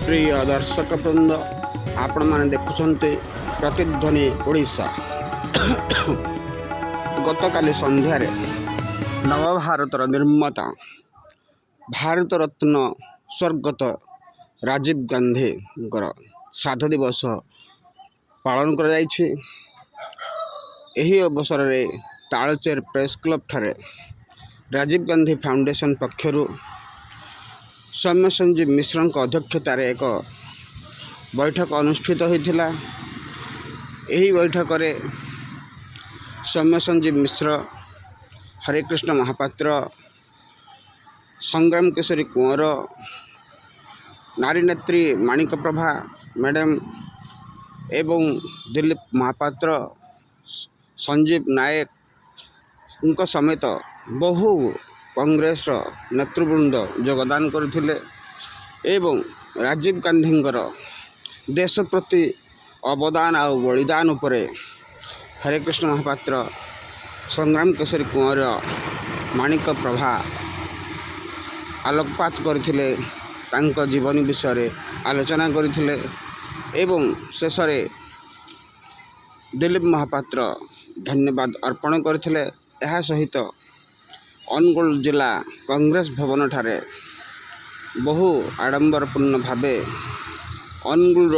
प्रिय दर्शक वृंद आपण मैंने देखुंटे प्रतिध्वनि ओडिशा। गतकाली संध्यार नवभारतर निर्माता भारत रत्न स्वर्गत राजीव गांधी श्राद्ध दिवस पालन कर अवसर में तालचेर प्रेस क्लब ठारे राजीव गांधी फाउंडेशन पक्षर सौम्य संजीव मिश्र अध्यक्षतार एक बैठक अनुष्ठित होता। यही बैठक में सौम्य संजीव मिश्र, हरिकृष्ण महापात्र, संग्राम केशरी कुंवर, नारी नेत्री माणिक प्रभा मैडम एवं दिलीप महापात्र, संजीव नायक समेत बहु कांग्रेस नेतृवृंद योगदान करथिले एवं राजीव गांधी देश प्रति अवदान आ बलिदान उपरे हरिकृष्ण महापात्र, संग्राम केशरी कुंवर, माणिक प्रभा आलोकपात करथिले, तांको जीवन विषय आलोचना करथिले एवं शेष दिलीप महापात्र धन्यवाद अर्पण करथिले। एहा सहित अनुगुल जिला कांग्रेस भवन ठारे बहु आडंबरपूर्ण भावे अनुगुल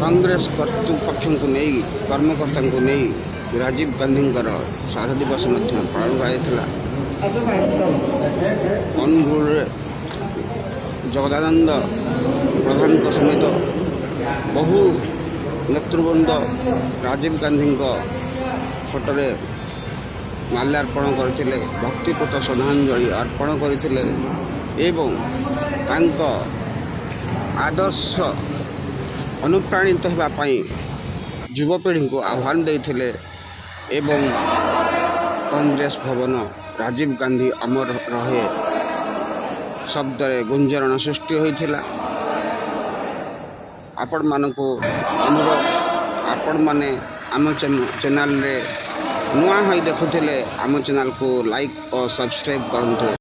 कांग्रेस कर्तृपक्ष को नहीं कर्मकर्ता को नहीं राजीव गांधी श्राद्ध दिवस पालन कर अनुगुल जगदानंद प्रधान समेत बहु नेतृवृंद राजीव गांधी फोटोरे माल्यार्पण करते, भक्तिपूत श्रद्धांजलि अर्पण करते एवं तांको आदर्श अनुप्राणित होगापाई युवपीढ़ी को आह्वान देते एवं कांग्रेस भवन राजीव गांधी अमर रहे शब्द गुंजरण सृष्टि होता। आपण मानक अनुरोध आपण माने आम चैनल रे नुआ होई देखुथिले आम चैनल को लाइक और सब्सक्राइब करंतु।